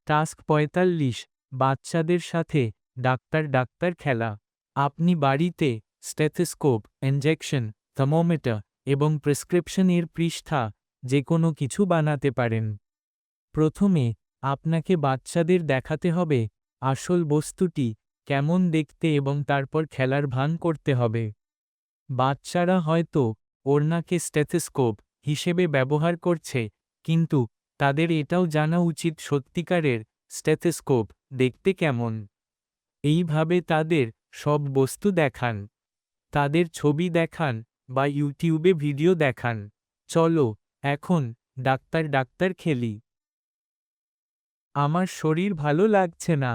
Task ৪৫ বাচ্চাদের সাথে doctor doctor খেলা। আপনি বাড়িতে স্টেথোস্কোপ, ইনজেকশন, থার্মোমিটার এবং প্রেসক্রিপশন এর পৃষ্ঠা যে কোনো কিছু বানাতে পারেন। প্রথমে আপনাকে বাচ্চাদের দেখাতে হবে আসল বস্তুটি কেমন দেখতে এবং তারপর খেলার ভান করতে হবে। বাচ্চারা হয়তো ওড়নাকে স্টেথোস্কোপ হিসেবে ব্যবহার করছে, কিন্তু তাদের এটাও জানা উচিত সত্যিকারের স্টেথোস্কোপ দেখতে কেমন। এইভাবে তাদের সব বস্তু দেখান। তাদের ছবি দেখান বা ইউটিউবে ভিডিও দেখান। চলো এখন ডাক্তার ডাক্তার খেলি। আমার শরীর ভালো লাগছে না।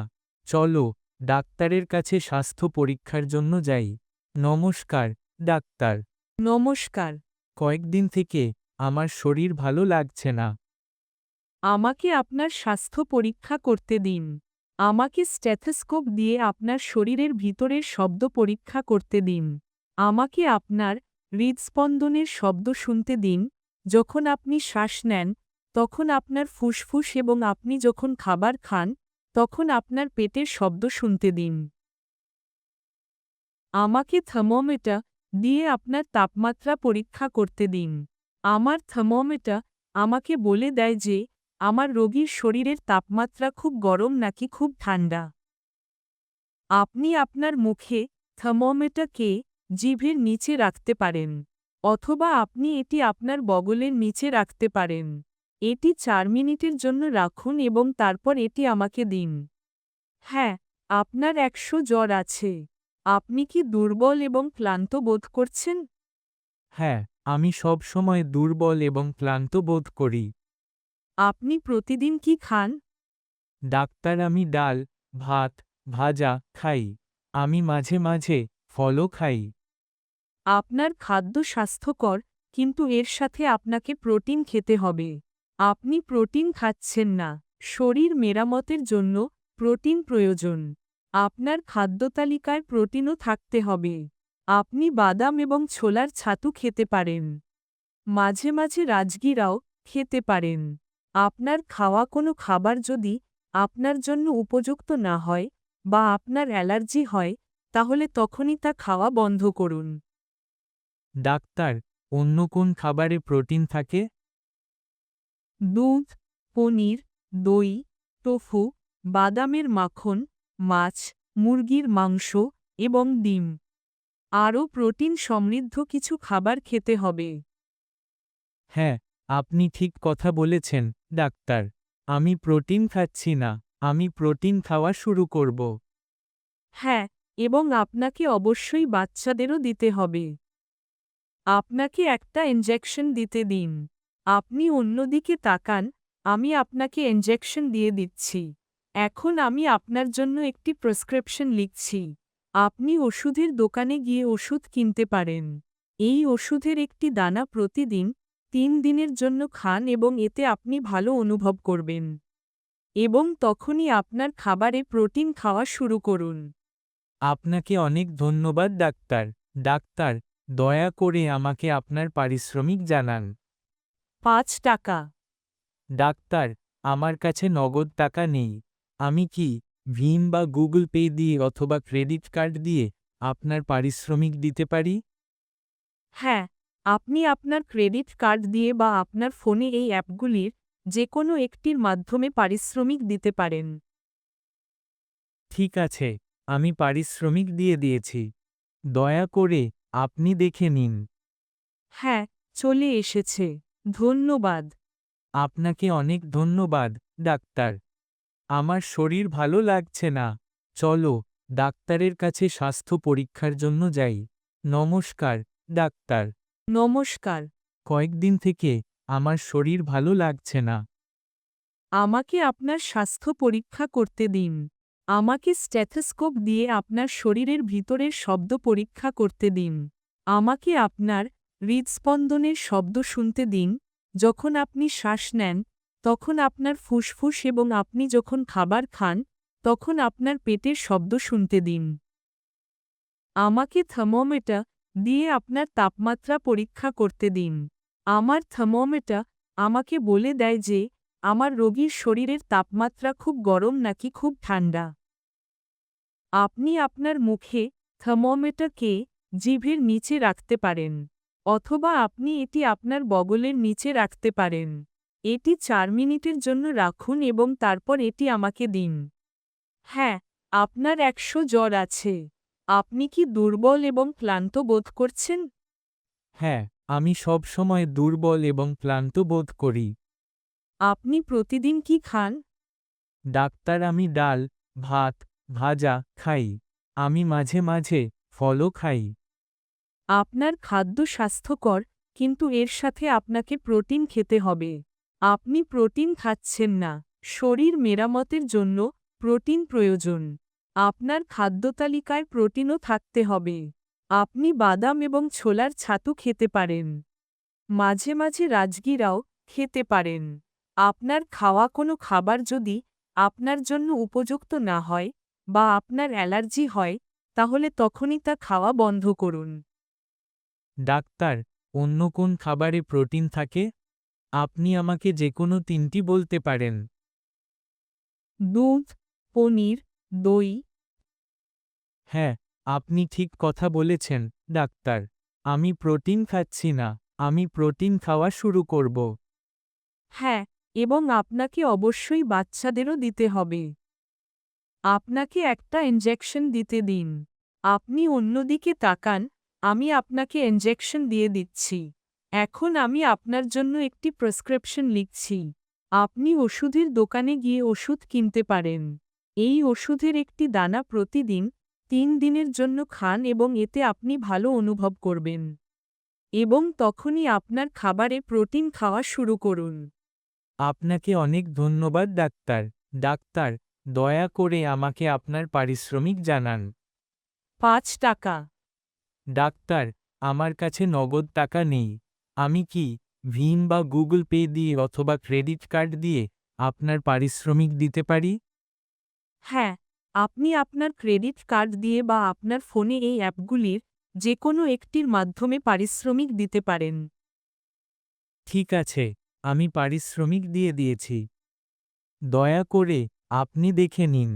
চলো ডাক্তারের কাছে স্বাস্থ্য পরীক্ষার জন্য যাই। নমস্কার ডাক্তার। নমস্কার। কয়েকদিন থেকে আমার শরীর ভালো লাগছে না। আমাকে আপনার স্বাস্থ্য পরীক্ষা করতে দিন। আমাকে স্টেথোস্কোপ দিয়ে আপনার শরীরের ভিতরের শব্দ পরীক্ষা করতে দিন। আমাকে আপনার হৃদস্পন্দনের শব্দ শুনতে দিন। যখন আপনি শ্বাস নেন, তখন আপনার ফুসফুস এবং আপনি যখন খাবার খান, তখন আপনার পেটের শব্দ শুনতে দিন। আমাকে থার্মোমিটার দিয়ে আপনার তাপমাত্রা পরীক্ষা করতে দিন। আমার থার্মোমিটার আমাকে বলে দেয় যে আমার রোগীর শরীরের তাপমাত্রা খুব গরম নাকি খুব ঠান্ডা। আপনি আপনার মুখে থার্মোমিটারকে জিভের নিচে রাখতে পারেন, অথবা আপনি এটি আপনার বগলের নিচে রাখতে পারেন। এটি ৪ মিনিটের জন্য রাখুন এবং তারপর এটি আমাকে দিন। হ্যাঁ, আপনার ১০০ জ্বর আছে। আপনি কি দুর্বল এবং ক্লান্ত বোধ করছেন? হ্যাঁ, আমি সব সময় দুর্বল এবং ক্লান্ত বোধ করি। আপনি প্রতিদিন কি খান? ডাক্তার আমি ডাল, ভাত, ভাজা খাই। আমি মাঝে মাঝে ফলও খাই। আপনার খাদ্য স্বাস্থ্যকর, কিন্তু এর সাথে আপনাকে প্রোটিন খেতে হবে। আপনি প্রোটিন খাচ্ছেন না। শরীর মেরামতের জন্য প্রোটিন প্রয়োজন। আপনার খাদ্যতালিকায় প্রোটিনও থাকতে হবে। আপনি বাদাম এবং ছোলার ছাতু খেতে পারেন। মাঝে মাঝে রাজগীরাও খেতে পারেন। আপনার খাওয়া কোনো খাবার যদি আপনার জন্য উপযুক্ত না হয় বা আপনার অ্যালার্জি হয়, তাহলে তখনই তা খাওয়া বন্ধ করুন। ডাক্তার, অন্য কোন খাবারে প্রোটিন থাকে? দুধ, পনির, দই, টোফু, বাদামের মাখন, মাছ, মুরগির মাংস এবং ডিম। আরও প্রোটিন সমৃদ্ধ কিছু খাবার খেতে হবে। হ্যাঁ, আপনি ঠিক কথা বলেছেন ডাক্তার। আমি প্রোটিন খাচ্ছি না। আমি প্রোটিন খাওয়া শুরু করব। হ্যাঁ, এবং আপনাকে অবশ্যই বাচ্চাদেরও দিতে হবে। আপনাকে একটা ইনজেকশন দিতে দিন। আপনি অন্যদিকে তাকান, আমি আপনাকে ইনজেকশন দিয়ে দিচ্ছি। এখন আমি আপনার জন্য একটি প্রেসক্রিপশন লিখছি। আপনি ওষুধের দোকানে গিয়ে ওষুধ কিনতে পারেন। এই ওষুধের একটি দানা প্রতিদিন ৩ দিনের জন্য খান এবং এতে আপনি ভালো অনুভব করবেন। এবং তখনই আপনার খাবারে প্রোটিন খাওয়া শুরু করুন। আপনাকে অনেক ধন্যবাদ ডাক্তার। ডাক্তার, দয়া করে আমাকে আপনার পারিশ্রমিক জানান। ৫ টাকা। ডাক্তার, আমার কাছে নগদ টাকা নেই। আমি কি ভীম বা গুগল পে দিয়ে অথবা ক্রেডিট কার্ড দিয়ে আপনার পারিশ্রমিক দিতে পারি? হ্যাঁ, আপনি আপনার ক্রেডিট কার্ড দিয়ে বা আপনার ফোনে এই অ্যাপগুলির যে কোনো একটির মাধ্যমে পারিশ্রমিক দিতে পারেন। ঠিক আছে, আমি পারিশ্রমিক দিয়ে দিয়েছি। দয়া করে আপনি দেখে নিন। হ্যাঁ, চলে এসেছে। ধন্যবাদ। আপনাকে অনেক ধন্যবাদ ডাক্তার। আমার শরীর ভালো লাগছে না। চলো ডাক্তারের কাছে স্বাস্থ্য পরীক্ষার জন্য যাই। নমস্কার ডাক্তার। নমস্কার। কয়েকদিন থেকে আমার শরীর ভালো লাগছে না। আমাকে আপনার স্বাস্থ্য পরীক্ষা করতে দিন। আমাকে স্টেথোস্কোপ দিয়ে আপনার শরীরের ভিতরের শব্দ পরীক্ষা করতে দিন। আমাকে আপনার হৃদস্পন্দনের শব্দ শুনতে দিন। যখন আপনি শ্বাস নেন, তখন আপনার ফুসফুস এবং আপনি যখন খাবার খান, তখন আপনার পেটের শব্দ শুনতে দিন। আমাকে থার্মোমিটার দিয়ে আপনার তাপমাত্রা পরীক্ষা করতে দিন। আমার থার্মোমিটার আমাকে বলে দেয় যে আমার রোগীর শরীরের তাপমাত্রা খুব গরম নাকি খুব ঠান্ডা। আপনি আপনার মুখে থার্মোমিটারকে জিভের নিচে রাখতে পারেন, অথবা আপনি এটি আপনার বগলের নিচে রাখতে পারেন। এটি 4 মিনিটের জন্য রাখুন এবং তারপর এটি আমাকে দিন। হ্যাঁ, আপনার 100 জ্বর আছে। আপনি কি দুর্বল এবং ক্লান্ত বোধ করছেন? হ্যাঁ, আমি সব সময় দুর্বল এবং ক্লান্ত বোধ করি। আপনি প্রতিদিন কি খান? ডাক্তার, আমি ডাল, ভাত, ভাজা খাই। আমি মাঝে মাঝে ফলও খাই। আপনার খাদ্য স্বাস্থ্যকর, কিন্তু এর সাথে আপনাকে প্রোটিন খেতে হবে। আপনি প্রোটিন খাচ্ছেন না। শরীর মেরামতের জন্য প্রোটিন প্রয়োজন। আপনার খাদ্যতালিকায় প্রোটিনও থাকতে হবে। আপনি বাদাম এবং ছোলার ছাতু খেতে পারেন। মাঝে মাঝে রাজগীরাও খেতে পারেন। আপনার খাওয়া কোনো খাবার যদি আপনার জন্য উপযুক্ত না হয় বা আপনার অ্যালার্জি হয়, তাহলে তখনই তা খাওয়া বন্ধ করুন। ডাক্তার, অন্য কোন খাবারে প্রোটিন থাকে? আপনি আমাকে যেকোনো 3টি বলতে পারেন। দুধ, পনির, দই। হ্যাঁ, আপনি ঠিক কথা বলেছেন, ডাক্তার। আমি প্রোটিন খাচ্ছি না। আমি প্রোটিন খাওয়া শুরু করব। হ্যাঁ, এবং আপনাকে অবশ্যই বাচ্চাদেরও দিতে হবে। আপনাকে একটা ইনজেকশন দিতে দিন। আপনি অন্যদিকে তাকান, আমি আপনাকে ইনজেকশন দিয়ে দিচ্ছি। এখন আমি আপনার জন্য একটি প্রেসক্রিপশন লিখছি। আপনি ওষুধের দোকানে গিয়ে ওষুধ কিনতে পারেন। এই ওষুধের একটি দানা প্রতিদিন 3 দিনের জন্য খান এবং এতে আপনি ভালো অনুভব করবেন। এবং তখনই আপনার খাবারে প্রোটিন খাওয়া শুরু করুন। আপনাকে অনেক ধন্যবাদ, ডাক্তার। ডাক্তার, দয়া করে আমাকে আপনার পারিশ্রমিক জানান। 5 টাকা। ডাক্তার, আমার কাছে নগদ টাকা নেই। আমি কি ভীম বা গুগল পে দিয়ে অথবা ক্রেডিট কার্ড দিয়ে আপনার পারিশ্রমিক দিতে পারি? হ্যাঁ, আপনি আপনার ক্রেডিট কার্ড দিয়ে বা আপনার ফোনে এই অ্যাপগুলির যে কোনো একটির মাধ্যমে পারিশ্রমিক দিতে পারেন। ঠিক আছে, আমি পারিশ্রমিক দিয়ে দিয়েছি। দয়া করে আপনি দেখে নিন।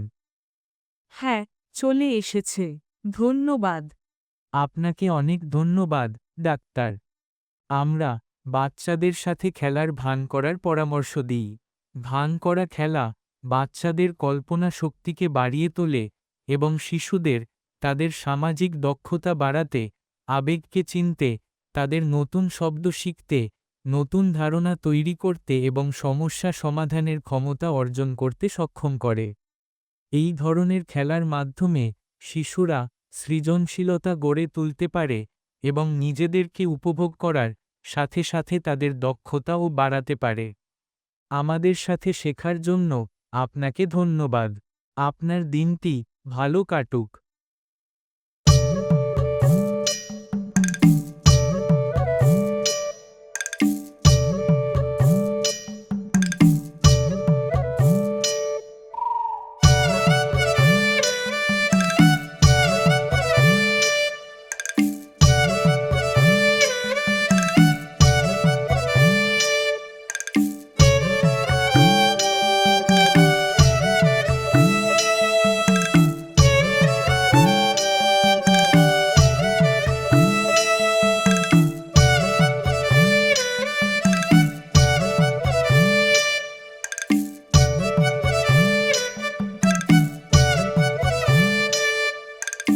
হ্যাঁ, চলে এসেছে। ধন্যবাদ। আপনাকে অনেক ধন্যবাদ, ডাক্তার। আমরা বাচ্চাদের সাথে খেলার ভান করার পরামর্শ দিই। ভান করা খেলা বাচ্চাদের কল্পনা শক্তিকে বাড়িয়ে তোলে এবং শিশুদের তাদের সামাজিক দক্ষতা বাড়াতে, আবেগকে চিনতে, তাদের নতুন শব্দ শিখতে, নতুন ধারণা তৈরি করতে এবং সমস্যা সমাধানের ক্ষমতা অর্জন করতে সক্ষম করে। এই ধরনের খেলার মাধ্যমে শিশুরা সৃজনশীলতা গড়ে তুলতে পারে এবং নিজেদেরকে উপভোগ করার সাথে সাথে তাদের দক্ষতাও বাড়াতে পারে। আমাদের সাথে শেখার জন্য আপনাকে ধন্যবাদ। আপনার দিনটি ভালো কাটুক।